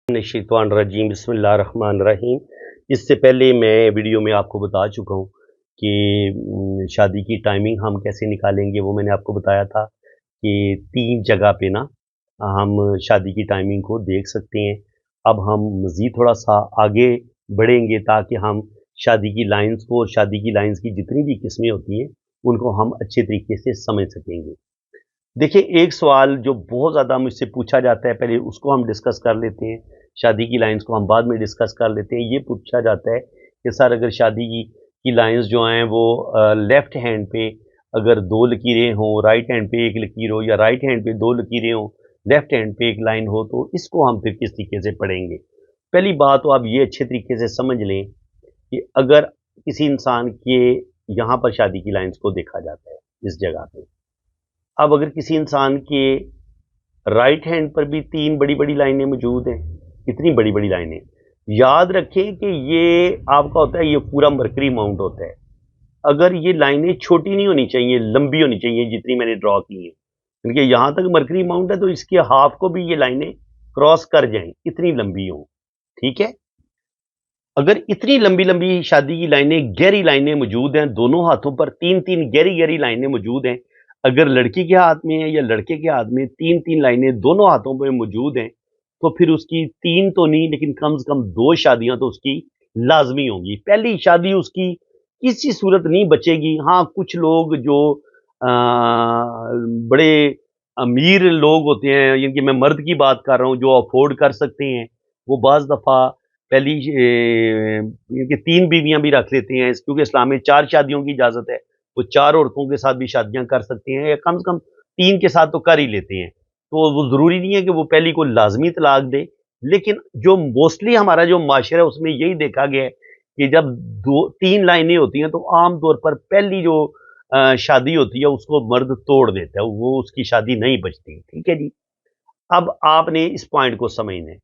शैतानिर्रजीम बिस्मिल्लाहिर्रहमानिर्रहीम। इससे पहले मैं वीडियो में आपको बता चुका हूँ कि शादी की टाइमिंग हम कैसे निकालेंगे। वो मैंने आपको बताया था कि 3 जगह पे ना हम शादी की टाइमिंग को देख सकते हैं। अब हम मज़ीद थोड़ा सा आगे बढ़ेंगे ताकि हम शादी की लाइंस को और शादी की लाइंस की जितनी भी किस्में होती हैं उनको हम अच्छे तरीके से समझ सकेंगे। देखिए, एक सवाल जो बहुत ज़्यादा मुझसे पूछा जाता है, पहले उसको हम डिस्कस कर लेते हैं। शादी की लाइन्स को हम बाद में डिस्कस कर लेते हैं। ये पूछा जाता है कि सर अगर शादी की लाइन्स जो हैं वो लेफ़्ट हैंड पे अगर 2 लकीरें हों, राइट हैंड पे 1 लकीर हो, या राइट हैंड पे 2 लकीरें हों, लेफ़्ट हैंड पे 1 लाइन हो, तो इसको हम फिर किस तरीके से पढ़ेंगे। पहली बात तो आप ये अच्छे तरीके से समझ लें कि अगर किसी इंसान के यहाँ पर शादी की लाइन्स को देखा जाता है इस जगह पे, अब अगर किसी इंसान के राइट हैंड पर भी 3 बड़ी-बड़ी लाइनें मौजूद हैं, इतनी बड़ी-बड़ी लाइनें, याद रखें कि ये आपका होता है, ये पूरा मरकरी माउंट होता है। अगर ये लाइनें छोटी नहीं होनी चाहिए, लंबी होनी चाहिए जितनी मैंने ड्रॉ की हैं। क्योंकि यहाँ तक मरकरी माउंट है तो इसके हाफ को भी ये लाइनें क्रॉस कर जाएँ, इतनी लंबी हों, ठीक है? अगर इतनी लंबी-लंबी शादी की लाइनें, गहरी लाइनें मौजूद हैं, दोनों हाथों पर 3-3 गहरी-गहरी लाइनें मौजूद हैं, अगर लड़की के हाथ में है या लड़के के हाथ में 3-3 लाइनें दोनों हाथों पे मौजूद हैं, तो फिर उसकी 3 तो नहीं लेकिन कम से कम 2 शादियाँ तो उसकी लाज़मी होंगी। पहली शादी उसकी किसी सूरत नहीं बचेगी। हाँ, कुछ लोग जो बड़े अमीर लोग होते हैं, यानी कि मैं मर्द की बात कर रहा हूँ, जो अफ़ोर्ड कर सकते हैं, वो बाज़ दफ़ा पहली ये 3 बीवियाँ भी रख लेते हैं, क्योंकि इस्लाम में 4 शादियों की इजाज़त है। वो 4 औरतों के साथ भी शादियाँ कर सकते हैं, या कम से कम 3 के साथ तो कर ही लेते हैं। तो वो ज़रूरी नहीं है कि वो पहली को लाज़मी तलाक दे, लेकिन जो मोस्टली हमारा जो माशरा है उसमें यही देखा गया है कि जब 2-3 लाइनें होती हैं तो आम तौर पर पहली जो शादी होती है उसको मर्द तोड़ देता है, वो उसकी शादी नहीं बचती, ठीक है जी। अब आपने इस पॉइंट को समझना है,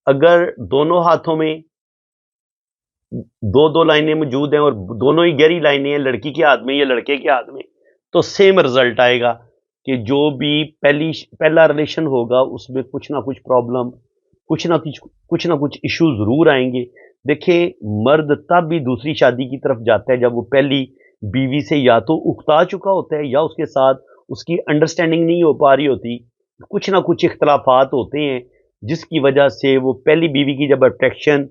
अगर दोनों हाथों में 2-2 लाइनें मौजूद हैं और दोनों ही गहरी लाइनें हैं, लड़की के हाथ में या लड़के के हाथ में, तो सेम रिजल्ट आएगा कि जो भी पहला रिलेशन होगा उसमें कुछ ना कुछ प्रॉब्लम, कुछ ना कुछ इश्यू ज़रूर आएंगे। देखिए, मर्द तब भी दूसरी शादी की तरफ जाता है जब वो पहली बीवी से या तो उकता चुका होता है या उसके साथ उसकी अंडरस्टैंडिंग नहीं हो पा रही होती, कुछ ना कुछ इख्तलाफात होते हैं जिसकी वजह से वो पहली बीवी की जब अट्रैक्शन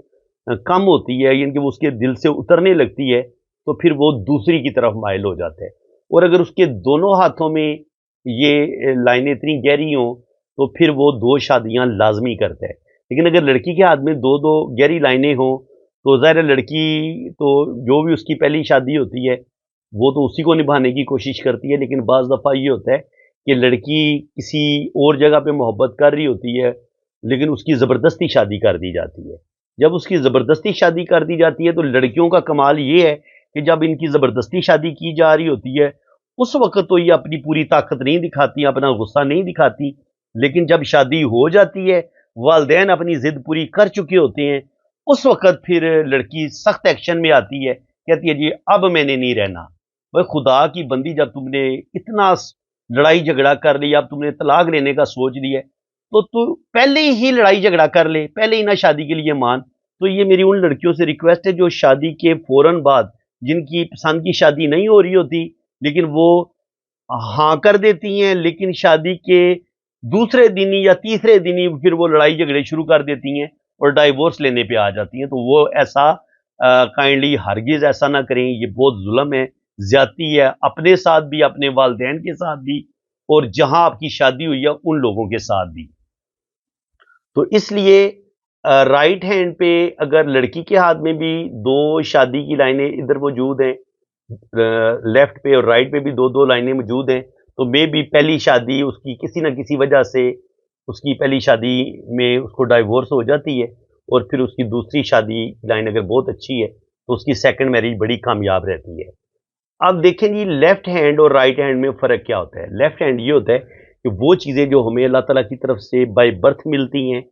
कम होती है, यानी कि वो उसके दिल से उतरने लगती है, तो फिर वो दूसरी की तरफ माइल हो जाता है। और अगर उसके दोनों हाथों में ये लाइनें इतनी गहरी हों, तो फिर वो 2 शादियाँ लाज़मी करता है। लेकिन अगर लड़की के हाथ में 2-2 गहरी लाइनें हों, तो ज़ाहिर है लड़की तो जो भी उसकी पहली शादी होती है, वो तो उसी को निभाने की कोशिश करती है, लेकिन बाज़ दफ़ा ये होता है कि लड़की किसी और जगह पे मोहब्बत कर रही होती है, लेकिन उसकी ज़बरदस्ती शादी कर दी जाती है। जब उसकी ज़बरदस्ती शादी कर दी जाती है तो लड़कियों का कमाल ये है कि जब इनकी ज़बरदस्ती शादी की जा रही होती है, उस वक़्त तो ये अपनी पूरी ताकत नहीं दिखाती, अपना गुस्सा नहीं दिखाती, लेकिन जब शादी हो जाती है, वालिदैन अपनी ज़िद पूरी कर चुके होते हैं, उस वक़्त फिर लड़की सख्त एक्शन में आती है, कहती है जी अब मैंने नहीं रहना। भाई खुदा की बंदी, जब तुमने इतना लड़ाई झगड़ा कर लिया, अब तुमने तलाक लेने का सोच लिया है, तो तू पहले ही लड़ाई झगड़ा कर ले, पहले ही ना शादी के लिए मान। तो ये मेरी उन लड़कियों से रिक्वेस्ट है जो शादी के फौरन बाद, जिनकी पसंद की शादी नहीं हो रही होती, लेकिन वो हाँ कर देती हैं, लेकिन शादी के दूसरे दिन ही या तीसरे दिन ही फिर वो लड़ाई झगड़े शुरू कर देती हैं और डाइवोर्स लेने पे आ जाती हैं। तो वो ऐसा काइंडली हरगिज़ ऐसा ना करें, ये बहुत जुल्म है, ज़्यादती है, अपने साथ भी, अपने वालिदैन के साथ भी, और जहाँ आपकी शादी हुई है उन लोगों के साथ भी। तो इसलिए राइट हैंड पे अगर लड़की के हाथ में भी 2 शादी की लाइनें इधर मौजूद हैं, लेफ्ट पे और राइट पे भी 2-2 लाइनें मौजूद हैं, तो मे बी पहली शादी उसकी किसी न किसी वजह से, उसकी पहली शादी में उसको डाइवोर्स हो जाती है, और फिर उसकी दूसरी शादी लाइन अगर बहुत अच्छी है, तो उसकी सेकंड मैरिज बड़ी कामयाब रहती है। अब देखें जी, लेफ्ट हैंड और राइट हैंड में फ़र्क क्या होता है? लेफ्ट हैंड ये होता है कि वो चीज़ें जो हमें अल्लाह ताला की तरफ से बाय बर्थ मिलती हैं,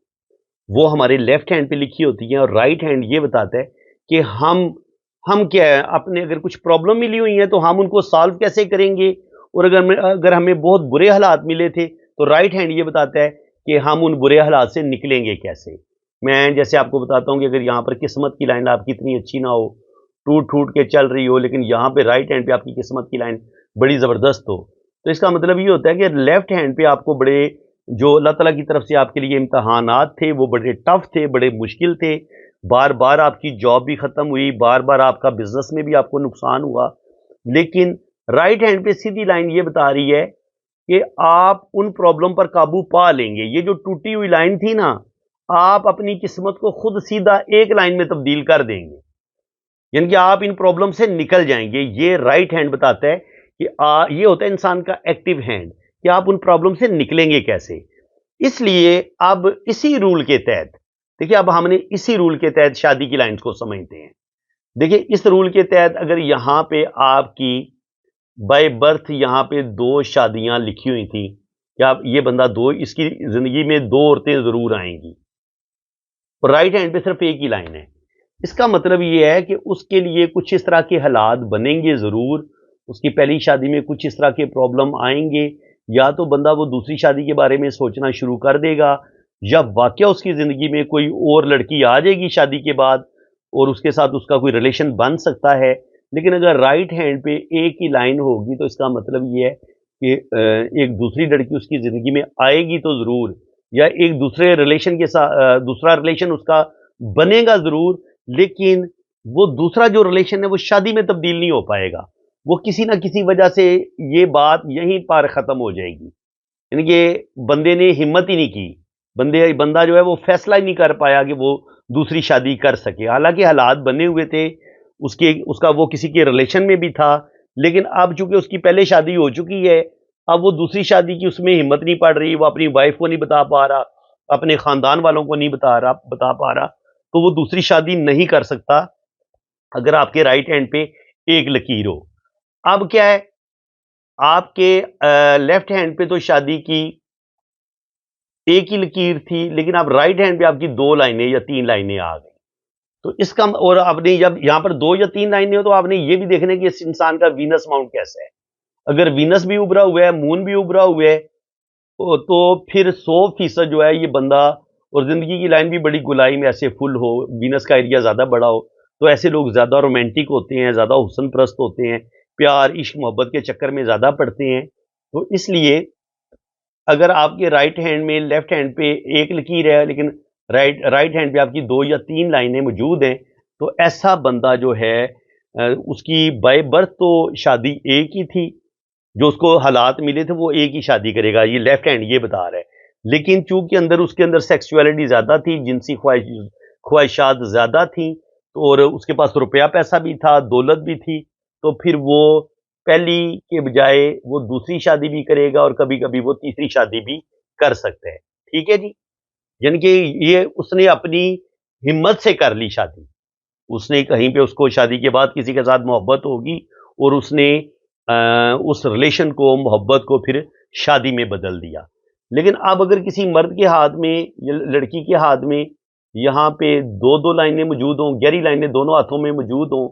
वो हमारे लेफ्ट हैंड पे लिखी होती हैं, और राइट हैंड ये बताता है कि हम क्या है, अपने अगर कुछ प्रॉब्लम मिली हुई है तो हम उनको सॉल्व कैसे करेंगे, और अगर हमें बहुत बुरे हालात मिले थे तो राइट हैंड ये बताता है कि हम उन बुरे हालात से निकलेंगे कैसे। میں جیسے آپ کو بتاتا ہوں کہ اگر یہاں پر قسمت کی لائن آپ کی اتنی اچھی نہ ہو، ٹوٹ ٹوٹ کے چل رہی ہو، لیکن یہاں پہ رائٹ ہینڈ پہ آپ کی قسمت کی لائن بڑی زبردست ہو، تو اس کا مطلب یہ ہوتا ہے کہ لیفٹ ہینڈ پہ آپ کو بڑے جو اللہ تعالیٰ کی طرف سے آپ کے لیے امتحانات تھے وہ بڑے ٹف تھے، بڑے مشکل تھے، بار بار آپ کی جاب بھی ختم ہوئی، بار بار آپ کا بزنس میں بھی آپ کو نقصان ہوا، لیکن رائٹ ہینڈ پہ سیدھی لائن یہ بتا رہی ہے کہ آپ ان پرابلم پر قابو پا لیں گے. یہ جو ٹوٹی ہوئی لائن تھی نا، آپ اپنی قسمت کو خود سیدھا ایک لائن میں تبدیل کر دیں گے، یعنی کہ آپ ان پرابلم سے نکل جائیں گے. یہ رائٹ ہینڈ بتاتا ہے کہ یہ ہوتا ہے انسان کا ایکٹیو ہینڈ کہ آپ ان پرابلم سے نکلیں گے کیسے. اس لیے اب اسی رول کے تحت دیکھیں، اب ہم نے اسی رول کے تحت شادی کی لائنز کو سمجھتے ہیں. دیکھیں اس رول کے تحت اگر یہاں پہ آپ کی بائی برتھ یہاں پہ 2 شادیاں لکھی ہوئی تھیں کہ آپ یہ بندہ اس کی زندگی میں 2 عورتیں ضرور آئیں گی، اور رائٹ ہینڈ پہ صرف ایک ہی لائن ہے. اس کا مطلب یہ ہے کہ اس کے لیے کچھ اس طرح کے حالات بنیں گے ضرور، اس کی پہلی شادی میں کچھ اس طرح کے پرابلم آئیں گے، یا تو بندہ وہ دوسری شادی کے بارے میں سوچنا شروع کر دے گا، یا واقعہ اس کی زندگی میں کوئی اور لڑکی آ جائے گی شادی کے بعد اور اس کے ساتھ اس کا کوئی ریلیشن بن سکتا ہے. لیکن اگر رائٹ ہینڈ پہ ایک ہی لائن ہوگی تو اس کا مطلب یہ ہے کہ ایک دوسری لڑکی اس کی زندگی میں آئے گی تو ضرور، یا ایک دوسرے ریلیشن کے ساتھ دوسرا ریلیشن اس کا بنے گا ضرور، لیکن وہ دوسرا جو ریلیشن ہے وہ شادی میں تبدیل نہیں ہو پائے گا. وہ کسی نہ کسی وجہ سے یہ بات یہیں پر ختم ہو جائے گی، یعنی کہ بندے نے ہمت ہی نہیں کی، بندہ جو ہے وہ فیصلہ ہی نہیں کر پایا کہ وہ دوسری شادی کر سکے، حالانکہ حالات بنے ہوئے تھے، اس کا وہ کسی کے ریلیشن میں بھی تھا، لیکن اب چونکہ اس کی پہلے شادی ہو چکی ہے، اب وہ دوسری شادی کی اس میں ہمت نہیں پڑ رہی، وہ اپنی وائف کو نہیں بتا پا رہا، اپنے خاندان والوں کو نہیں بتا پا رہا، تو وہ دوسری شادی نہیں کر سکتا اگر آپ کے رائٹ ہینڈ پہ ایک لکیر ہو. اب کیا ہے، آپ کے لیفٹ ہینڈ پہ تو شادی کی ایک ہی لکیر تھی، لیکن اب رائٹ ہینڈ پہ آپ کی 2 لائنیں یا 3 لائنیں آ گئی. تو اس کا اور آپ نے جب یہاں پر 2 یا 3 لائنیں ہو تو آپ نے یہ بھی دیکھنا کہ اس انسان کا وینس ماؤنٹ کیسا ہے. اگر وینس بھی ابھرا ہوا ہے، مون بھی ابھرا ہوا ہے، تو پھر 100% جو ہے یہ بندہ، اور زندگی کی لائن بھی بڑی گلائی میں ایسے فل ہو، وینس کا ایریا زیادہ بڑا ہو، تو ایسے لوگ زیادہ رومانٹک ہوتے ہیں، زیادہ حسن پرست ہوتے ہیں، پیار عشق محبت کے چکر میں زیادہ پڑتے ہیں. تو اس لیے اگر آپ کے رائٹ ہینڈ میں لیفٹ ہینڈ پہ ایک لکیر ہے لیکن رائٹ ہینڈ پہ آپ کی 2 یا 3 لائنیں موجود ہیں، تو ایسا بندہ جو ہے اس کی بائی برتھ تو شادی ایک ہی تھی، جو اس کو حالات ملے تھے وہ ایک ہی شادی کرے گا، یہ لیفٹ ہینڈ یہ بتا رہا ہے. لیکن چونکہ اس کے اندر سیکسولیٹی زیادہ تھی، جنسی خواہشات زیادہ تھیں، اور اس کے پاس روپیہ پیسہ بھی تھا، دولت بھی تھی، تو پھر وہ پہلی کے بجائے وہ دوسری شادی بھی کرے گا، اور کبھی کبھی وہ تیسری شادی بھی کر سکتا ہے. ٹھیک ہے جی، یعنی کہ یہ اس نے اپنی ہمت سے کر لی شادی. اس نے کہیں پہ اس کو شادی کے بعد کسی کے ساتھ محبت ہوگی، اور اس نے اس ریلیشن کو، محبت کو پھر شادی میں بدل دیا. لیکن اب اگر کسی مرد کے ہاتھ میں یا لڑکی کے ہاتھ میں یہاں پہ 2 لائنیں موجود ہوں، گہری لائنیں دونوں ہاتھوں میں موجود ہوں،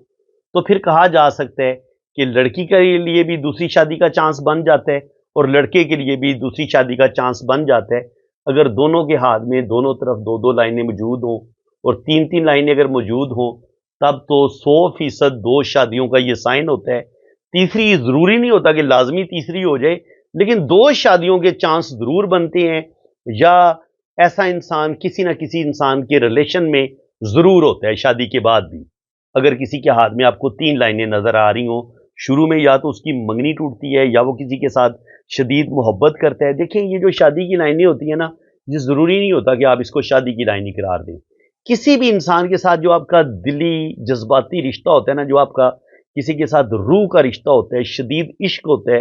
تو پھر کہا جا سکتا ہے کہ لڑکی کے لیے بھی دوسری شادی کا چانس بن جاتا ہے، اور لڑکے کے لیے بھی دوسری شادی کا چانس بن جاتا ہے اگر دونوں کے ہاتھ میں دونوں طرف 2 لائنیں موجود ہوں، اور 3 لائنیں اگر موجود ہوں، تب تو 100% 2 شادیوں کا یہ سائن ہوتا ہے. تیسری ضروری نہیں ہوتا کہ لازمی تیسری ہو جائے، لیکن 2 شادیوں کے چانس ضرور بنتے ہیں، یا ایسا انسان کسی نہ کسی انسان کے ریلیشن میں ضرور ہوتا ہے شادی کے بعد بھی. اگر کسی کے ہاتھ میں آپ کو 3 لائنیں نظر آ رہی ہوں، شروع میں یا تو اس کی منگنی ٹوٹتی ہے، یا وہ کسی کے ساتھ شدید محبت کرتا ہے. دیکھیں یہ جو شادی کی لائنیں ہوتی ہیں نا، یہ ضروری نہیں ہوتا کہ آپ اس کو شادی کی لائن ہی قرار دیں. کسی بھی انسان کے ساتھ جو آپ کا دلی جذباتی رشتہ ہوتا ہے نا، جو آپ کا کسی کے ساتھ روح کا رشتہ ہوتا ہے، شدید عشق ہوتا ہے،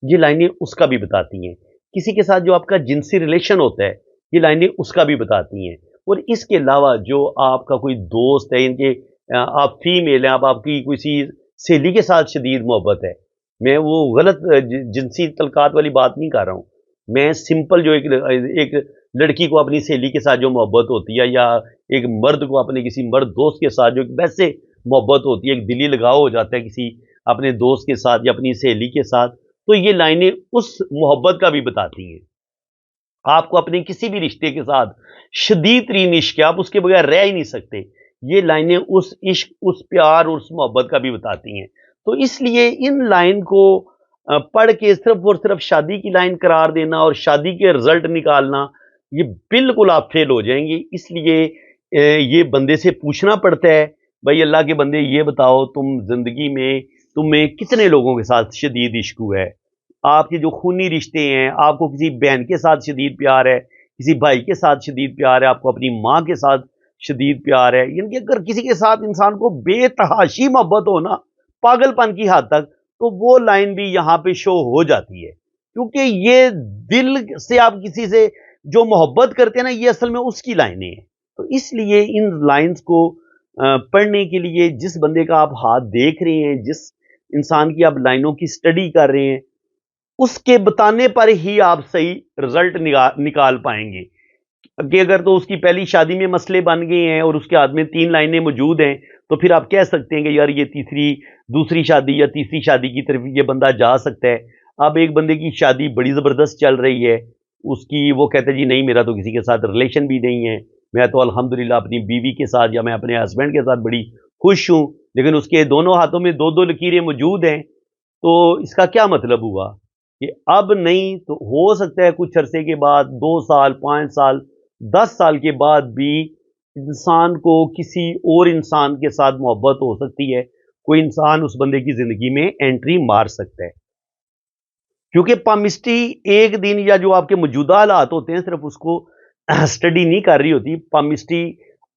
یہ لائنیں اس کا بھی بتاتی ہیں. کسی کے ساتھ جو آپ کا جنسی ریلیشن ہوتا ہے، یہ لائنیں اس کا بھی بتاتی ہیں. اور اس کے علاوہ جو آپ کا کوئی دوست ہے، ان کے آپ فیمیل ہیں، آپ کی کسی سہیلی کے ساتھ شدید محبت ہے، میں وہ غلط جنسی تعلقات والی بات نہیں کر رہا ہوں، میں سمپل جو ایک لڑکی کو اپنی سہیلی کے ساتھ جو محبت ہوتی ہے، یا ایک مرد کو اپنے کسی مرد دوست کے ساتھ جو ویسے محبت ہوتی ہے، ایک دلی لگاؤ ہو جاتا ہے کسی اپنے دوست کے ساتھ یا اپنی سہیلی کے ساتھ، تو یہ لائنیں اس محبت کا بھی بتاتی ہیں. آپ کو اپنے کسی بھی رشتے کے ساتھ شدید ترین عشق ہے، آپ اس کے بغیر رہ ہی نہیں سکتے، یہ لائنیں اس عشق، اس پیار اور اس محبت کا بھی بتاتی ہیں۔ تو اس لیے ان لائن کو پڑھ کے صرف اور صرف شادی کی لائن قرار دینا اور شادی کے رزلٹ نکالنا، یہ بالکل آپ فیل ہو جائیں گے۔ اس لیے یہ بندے سے پوچھنا پڑتا ہے، بھائی اللہ کے بندے یہ بتاؤ تم زندگی میں تمہیں کتنے لوگوں کے ساتھ شدید عشق ہوا ہے؟ آپ کے جو خونی رشتے ہیں، آپ کو کسی بہن کے ساتھ شدید پیار ہے، کسی بھائی کے ساتھ شدید پیار ہے، آپ کو اپنی ماں کے ساتھ شدید پیار ہے، یعنی کہ اگر کسی کے ساتھ انسان کو بے تحاشی محبت ہو نا، پاگل پن کی حد تک، تو وہ لائن بھی یہاں پہ شو ہو جاتی ہے، کیونکہ یہ دل سے آپ کسی سے جو محبت کرتے ہیں نا، یہ اصل میں اس کی لائنیں ہیں۔ تو اس لیے ان لائنز کو پڑھنے کے لیے جس بندے کا آپ ہاتھ دیکھ رہے ہیں، جس انسان کی آپ لائنوں کی سٹڈی کر رہے ہیں، اس کے بتانے پر ہی آپ صحیح رزلٹ نکال پائیں گے، کہ اگر تو اس کی پہلی شادی میں مسئلے بن گئے ہیں اور اس کے ہاتھ میں 3 لائنیں موجود ہیں، تو پھر آپ کہہ سکتے ہیں کہ یار یہ دوسری شادی یا تیسری شادی کی طرف یہ بندہ جا سکتا ہے۔ اب ایک بندے کی شادی بڑی زبردست چل رہی ہے، اس کی وہ کہتا ہے جی نہیں میرا تو کسی کے ساتھ ریلیشن بھی نہیں ہے، میں تو الحمدللہ اپنی بیوی کے ساتھ یا میں اپنے ہسبینڈ کے ساتھ بڑی خوش ہوں، لیکن اس کے دونوں ہاتھوں میں 2 لکیریں موجود ہیں، تو اس کا کیا مطلب ہوا کہ اب نہیں تو ہو سکتا ہے کچھ عرصے کے بعد 2 سال 5 سال 10 سال کے بعد بھی انسان کو کسی اور انسان کے ساتھ محبت ہو سکتی ہے، کوئی انسان اس بندے کی زندگی میں انٹری مار سکتا ہے، کیونکہ پامسٹری ایک دن یا جو آپ کے موجودہ حالات ہوتے ہیں صرف اس کو سٹڈی نہیں کر رہی ہوتی، پامسٹری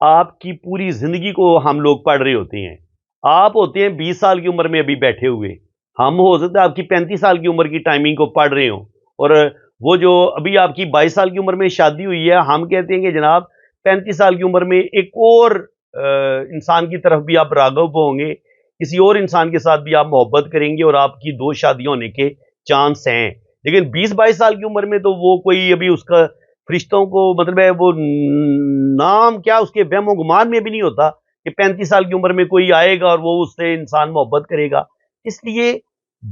آپ کی پوری زندگی کو ہم لوگ پڑھ رہے ہوتے ہیں۔ آپ ہوتے ہیں 20 سال کی عمر میں ابھی بیٹھے ہوئے، ہم ہو سکتا ہے آپ کی 35 سال کی عمر کی ٹائمنگ کو پڑھ رہے ہوں، اور وہ جو ابھی آپ کی 22 سال کی عمر میں شادی ہوئی ہے، ہم کہتے ہیں کہ جناب 35 سال کی عمر میں ایک اور انسان کی طرف بھی آپ راغب ہوں گے، کسی اور انسان کے ساتھ بھی آپ محبت کریں گے اور آپ کی 2 شادیاں ہونے کے چانس ہیں، لیکن 20-22 سال کی عمر میں تو وہ کوئی ابھی اس کا فرشتوں کو مطلب ہے وہ نام کیا اس کے وہم و گمان میں بھی نہیں ہوتا کہ 35 سال کی عمر میں کوئی آئے گا اور وہ اس سے انسان محبت کرے گا۔ اس لیے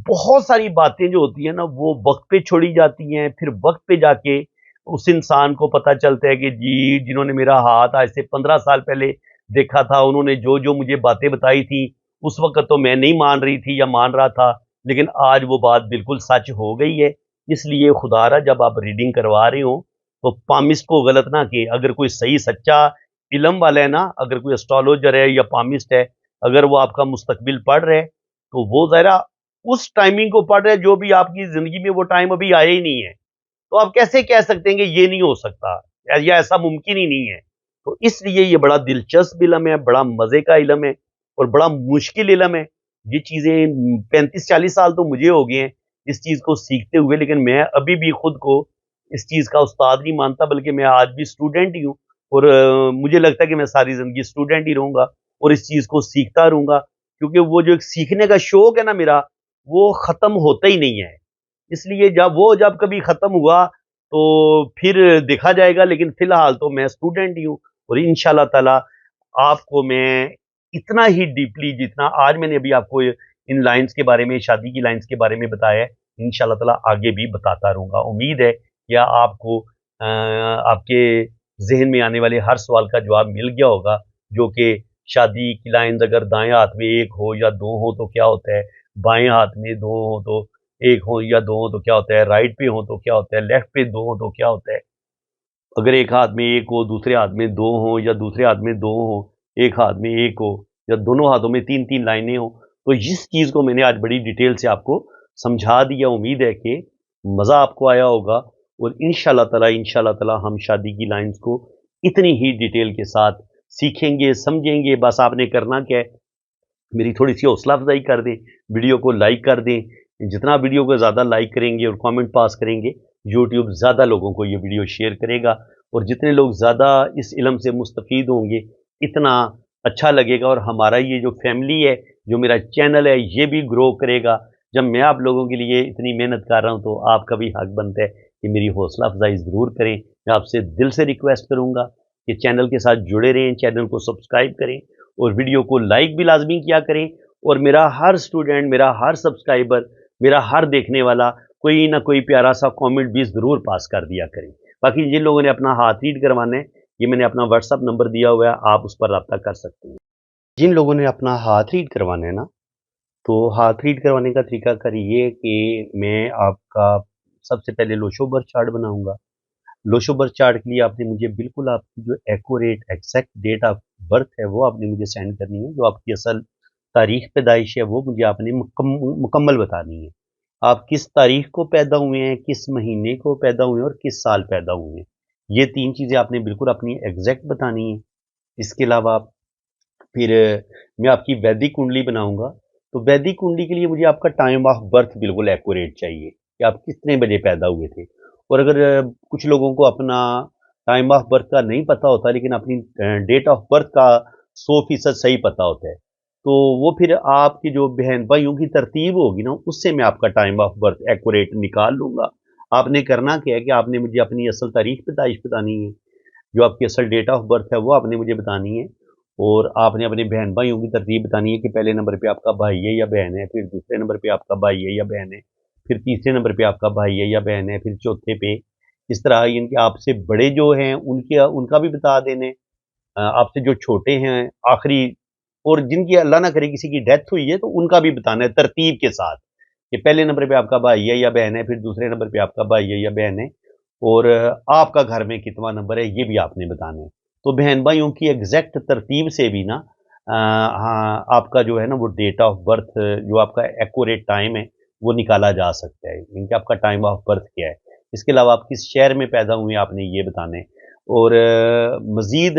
بہت ساری باتیں جو ہوتی ہیں نا وہ وقت پہ چھوڑی جاتی ہیں، پھر وقت پہ جا کے اس انسان کو پتہ چلتا ہے کہ جی جنہوں نے میرا ہاتھ آج سے 15 سال پہلے دیکھا تھا، انہوں نے جو جو مجھے باتیں بتائی تھی اس وقت تو میں نہیں مان رہی تھی یا مان رہا تھا، لیکن آج وہ بات بالکل سچ ہو گئی ہے۔ اس لیے خدا را جب آپ ریڈنگ کروا رہے ہوں تو پامسٹ کو غلط نہ کہ اگر کوئی صحیح سچا علم والا ہے نا، اگر کوئی اسٹرالوجر ہے یا پامسٹ ہے، اگر وہ آپ کا مستقبل پڑھ رہے تو وہ ذرا اس ٹائمنگ کو پڑھ رہے جو بھی آپ کی زندگی میں وہ ٹائم ابھی آیا ہی نہیں ہے، تو آپ کیسے کہہ سکتے ہیں کہ یہ نہیں ہو سکتا یا ایسا ممکن ہی نہیں ہے؟ تو اس لیے یہ بڑا دلچسپ علم ہے، بڑا مزے کا علم ہے اور بڑا مشکل علم ہے۔ یہ چیزیں 35-40 سال تو مجھے ہو گئے ہیں اس چیز کو سیکھتے ہوئے، لیکن میں ابھی بھی خود کو اس چیز کا استاد نہیں مانتا، بلکہ میں آج بھی اسٹوڈنٹ ہی ہوں، اور مجھے لگتا ہے کہ میں ساری زندگی اسٹوڈنٹ ہی رہوں گا اور اس چیز کو سیکھتا رہوں گا، کیونکہ وہ جو ایک سیکھنے کا شوق ہے نا میرا، وہ ختم ہوتا ہی نہیں ہے۔ اس لیے جب کبھی ختم ہوا تو پھر دیکھا جائے گا، لیکن فی الحال تو میں اسٹوڈنٹ ہی ہوں، اور انشاءاللہ تعالی آپ کو میں اتنا ہی ڈیپلی جتنا آج میں نے ابھی آپ کو ان لائنز کے بارے میں، شادی کی لائنز کے بارے میں بتایا ہے، انشاءاللہ تعالی آگے بھی بتاتا رہوں گا۔ امید ہے کہ آپ کو آپ کے ذہن میں آنے والے ہر سوال کا جواب مل گیا ہوگا، جو کہ شادی کی لائنز اگر دائیں ہاتھ میں 1 ہو یا 2 ہو تو کیا ہوتا ہے، بائیں ہاتھ میں 2 ہو تو 1 ہو یا 2 ہو تو کیا ہوتا ہے، رائٹ پہ ہو تو کیا ہوتا ہے، لیفٹ پہ 2 ہو تو کیا ہوتا ہے، اگر ایک ہاتھ میں 1 ہو، دوسرے ہاتھ میں 2 ہو یا دوسرے ہاتھ میں 2 ہو، ایک ہاتھ میں 1 ہو یا دونوں ہاتھوں میں 3 لائنیں ہوں، تو اس چیز کو میں نے آج بڑی ڈیٹیل سے آپ کو سمجھا دیا۔ امید ہے کہ مزہ آپ کو آیا ہوگا، اور انشاءاللہ تعالی ہم شادی کی لائنز کو اتنی ہی ڈیٹیل کے ساتھ سیکھیں گے، سمجھیں گے۔ بس آپ نے کرنا کیا ہے، میری تھوڑی سی حوصلہ افزائی کر دیں، ویڈیو کو لائک کر دیں، جتنا ویڈیو کو زیادہ لائک کریں گے اور کامنٹ پاس کریں گے، یوٹیوب زیادہ لوگوں کو یہ ویڈیو شیئر کرے گا، اور جتنے لوگ زیادہ اس علم سے مستفید ہوں گے اتنا اچھا لگے گا، اور ہمارا یہ جو فیملی ہے، جو میرا چینل ہے، یہ بھی گرو کرے گا۔ جب میں آپ لوگوں کے لیے اتنی محنت کر رہا ہوں تو آپ کا بھی حق بنتا ہے کہ میری حوصلہ افزائی ضرور کریں۔ میں آپ سے دل سے ریکویسٹ کروں گا کہ چینل کے ساتھ جڑے رہیں، چینل کو سبسکرائب کریں اور ویڈیو کو لائک بھی لازمی کیا کریں، اور میرا ہر اسٹوڈنٹ، میرا ہر سبسکرائبر، میرا ہر دیکھنے والا کوئی نہ کوئی پیارا سا کامنٹ بھی ضرور پاس کر دیا کریں۔ बाकी जिन लोगों ने अपना हार्ट रीड करवाना है, ये मैंने अपना व्हाट्सअप नंबर दिया हुआ है, आप उस पर रब्ता कर सकते हैं। जिन लोगों ने अपना हार्ट रीड करवाना है ना, तो हार्ट रीड करवाने का तरीकाकार ये है कि मैं आपका सबसे पहले लोशो बर्थ चार्ट बनाऊंगा। लोशो बर्थ चार्ट के लिए आपने मुझे बिल्कुल आपकी जो accurate exact date of birth है वो आपने मुझे सेंड करनी है। जो आपकी असल तारीख पैदाइश है वो मुझे आपने मुकम्मल बतानी है। आप किस तारीख को पैदा हुए हैं, किस महीने को पैदा हुए हैं और किस साल पैदा हुए हैं, ये 3 चीज़ें आपने बिल्कुल अपनी एग्जैक्ट बतानी है। इसके अलावा फिर मैं आपकी वैदिक कुंडली बनाऊंगा। तो वैदिक कुंडली के लिए मुझे आपका टाइम ऑफ बर्थ बिल्कुल एक्यूरेट चाहिए कि आप कितने बजे पैदा हुए थे। और अगर कुछ लोगों को अपना टाइम ऑफ बर्थ का नहीं पता होता लेकिन अपनी डेट ऑफ बर्थ का 100% सही पता होता है, तो वो फिर आपकी जो बहन भाइयों की तरतीब होगी ना, उससे मैं आपका टाइम ऑफ बर्थ एक्यूरेट निकाल लूँगा। आपने करना क्या है कि आपने मुझे अपनी असल तारीख पैदाइश बतानी है, जो आपकी असल डेट ऑफ बर्थ है वो आपने मुझे बतानी है। और आपने अपने बहन भाइयों की तरतीब बतानी है कि पहले नंबर पे आपका भाई है या बहन है, फिर दूसरे नंबर पे आपका भाई है या बहन है, फिर तीसरे नंबर पे आपका भाई है या बहन है, फिर चौथे पे। इस तरह इनके आपसे बड़े जो हैं उनके उनका भी बता देने, आपसे जो छोटे हैं आखिरी, और जिनकी अल्लाह ना करे किसी की डेथ हुई है तो उनका भी बताना है तरतीब के साथ कि पहले नंबर पे आपका भाई है या बहन है, फिर दूसरे नंबर पे आपका भाई है या बहन है, और आपका घर में कितना नंबर है ये भी आपने बताना है। तो बहन भाइयों की एग्जैक्ट तरतीब से भी ना हाँ आपका जो है ना वो डेट ऑफ बर्थ, जो आपका एक्यूरेट टाइम है वो निकाला जा सकता है, इनके आपका टाइम ऑफ बर्थ क्या है। इसके अलावा आप किस शहर में पैदा हुए हैं आपने ये बताना है। और मज़ीद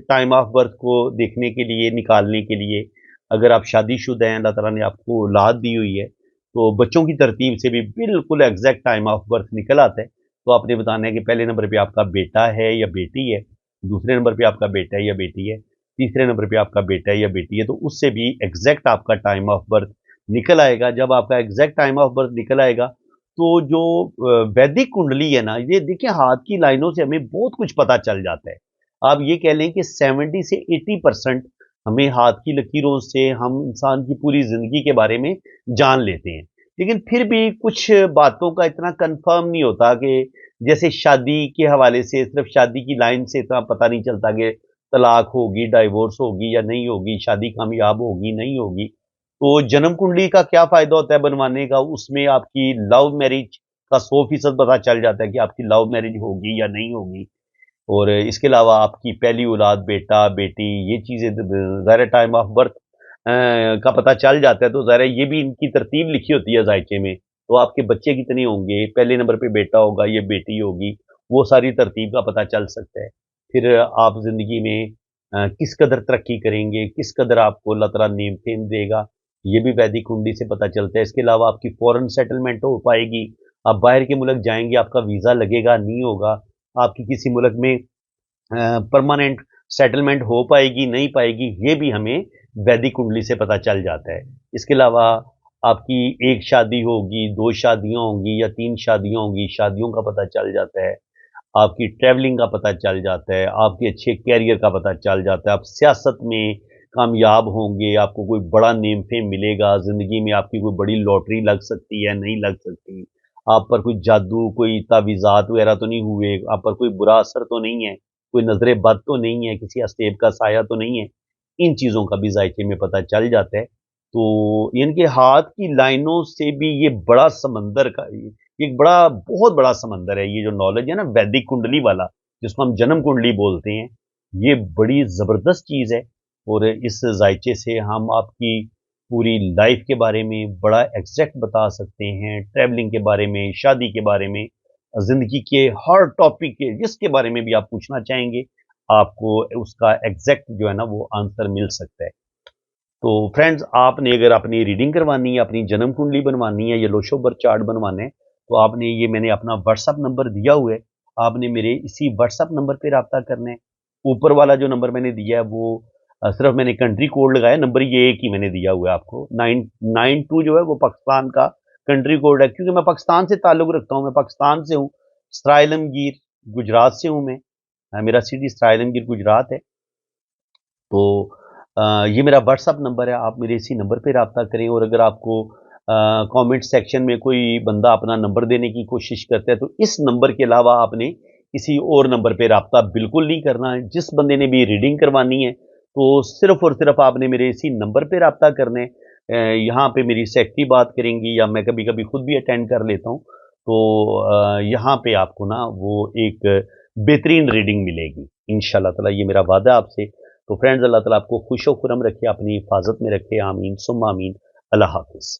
टाइम ऑफ बर्थ को देखने के लिए, निकालने के लिए, अगर आप शादीशुदा हैं, अल्लाह ताला ने आपको औलाद दी हुई है, तो बच्चों की तरतीब से भी बिल्कुल एग्जैक्ट टाइम ऑफ बर्थ निकल आता है। तो आपने बताना है कि पहले नंबर पे आपका बेटा है या बेटी है, दूसरे नंबर पे आपका बेटा है या बेटी है, तीसरे नंबर पे आपका बेटा है या बेटी है, तो उससे भी एग्जैक्ट आपका टाइम ऑफ बर्थ निकल आएगा। जब आपका एग्जैक्ट टाइम ऑफ बर्थ निकल आएगा, तो जो वैदिक कुंडली है ना, ये देखिए हाथ की लाइनों से हमें बहुत कुछ पता चल जाता है। आप ये कह लें कि 70 से 80% हमें हाथ की लकीरों से हम इंसान की पूरी ज़िंदगी के बारे में जान लेते हैं। लेकिन फिर भी कुछ बातों का इतना कन्फर्म नहीं होता कि जैसे शादी के हवाले से सिर्फ शादी की लाइन से इतना पता नहीं चलता कि तलाक होगी, डाइवोर्स होगी या नहीं होगी, शादी कामयाब होगी, नहीं होगी। तो जन्म कुंडली का क्या फ़ायदा होता है बनवाने का? उसमें आपकी लव मैरिज का 100% पता चल जाता है कि आपकी लव मैरिज होगी या नहीं होगी। और इसके अलावा आपकी पहली औलाद बेटा, बेटी, ये चीज़ें ज़ाहिर है टाइम ऑफ बर्थ का पता चल जाता है, तो ज़ाहिर है ये भी इनकी तरतीब लिखी होती है ज़ायचे में। तो आपके बच्चे कितने होंगे, पहले नंबर पे बेटा होगा, ये बेटी होगी, वो सारी तरतीब का पता चल सकता है। फिर आप ज़िंदगी में किस कदर तरक्की करेंगे, किस कदर आपको अल्लाह ताला नेम-फेम देगा, ये भी वैदिक कुंडली से पता चलता है। इसके अलावा आपकी फ़ॉरेन सेटलमेंट हो पाएगी, आप बाहर के मुल्क जाएँगे, आपका वीज़ा लगेगा, नहीं होगा, आपकी किसी मुल्क में परमानेंट सेटलमेंट हो पाएगी, नहीं पाएगी, ये भी हमें वैदिक कुंडली से पता चल जाता है। इसके अलावा आपकी 1 शादी होगी, 2 शादियाँ होंगी या 3 शादियाँ होंगी, शादियों का पता चल जाता है। आपकी ट्रैवलिंग का पता चल जाता है, आपके अच्छे करियर का पता चल जाता है, आप सियासत में कामयाब होंगे, आपको कोई बड़ा नेम फेम मिलेगा, ज़िंदगी में आपकी कोई बड़ी लॉटरी लग सकती है, नहीं लग सकती। आप पर कोई जादू, कोई तावीज़ात वगैरह तो नहीं हुए, आप पर कोई बुरा असर तो नहीं है, कोई नज़र बद तो नहीं है, किसी अस्तेब का साया तो नहीं है। इन चीज़ों का भी ज़ायके में पता चल जाता है। तो इनके हाथ की लाइनों से भी ये बड़ा समंदर का एक बड़ा बहुत बड़ा समंदर है, ये जो नॉलेज है ना वैदिक कुंडली वाला, जिसको हम जन्म कुंडली बोलते हैं, ये बड़ी ज़बरदस्त चीज़ है। और इस ज़ायचे से हम आपकी पूरी लाइफ के बारे में बड़ा एग्जैक्ट बता सकते हैं, ट्रैवलिंग के बारे में, शादी के बारे में, ज़िंदगी के हर टॉपिक के जिसके बारे में भी आप पूछना चाहेंगे, आपको उसका एग्जैक्ट जो है ना वो आंसर मिल सकता है। तो फ्रेंड्स, आपने अगर अपनी रीडिंग करवानी है, अपनी जन्म कुंडली बनवानी है या लोशो बर्थ चार्ट बनवाने हैं, तो आपने ये मैंने अपना व्हाट्सअप नंबर दिया हुआ है, आपने मेरे इसी व्हाट्सअप नंबर पे राब्ता करना है। ऊपर वाला जो नंबर मैंने दिया है वो सिर्फ मैंने कंट्री कोड लगाया, नंबर ये एक ही मैंने दिया हुआ है आपको। 992 जो है वो पाकिस्तान का कंट्री कोड है, क्योंकि मैं पाकिस्तान से ताल्लुक़ रखता हूँ, मैं पाकिस्तान से हूँ, सराइलमगीर गुजरात से हूँ मैं। मेरा सिटी सराइलमगीर गुजरात है। तो ये मेरा व्हाट्सअप नंबर है, आप मेरे इसी नंबर पे राब्ता करें। और अगर आपको कमेंट सेक्शन में कोई बंदा अपना नंबर देने की कोशिश करता है, तो इस नंबर के अलावा आपने किसी और नंबर पे रब्ता बिल्कुल नहीं करना है। जिस बंदे ने भी रीडिंग करवानी है तो सिर्फ और सिर्फ आपने मेरे इसी नंबर पे रब्ता करना है। यहाँ पे मेरी सेक्रेटरी बात करेंगी या मैं कभी कभी खुद भी अटेंड कर लेता हूँ। तो यहाँ पे आपको ना वो एक बेहतरीन रीडिंग मिलेगी इंशाल्लाह ताला, ये मेरा वादा आपसे। तो फ्रेंड्स, अल्लाह ताला आपको खुश व खुरम रखे, अपनी हिफाजत में रखे। आमीन सुम्मा आमीन। अल्लाह हाफिज़।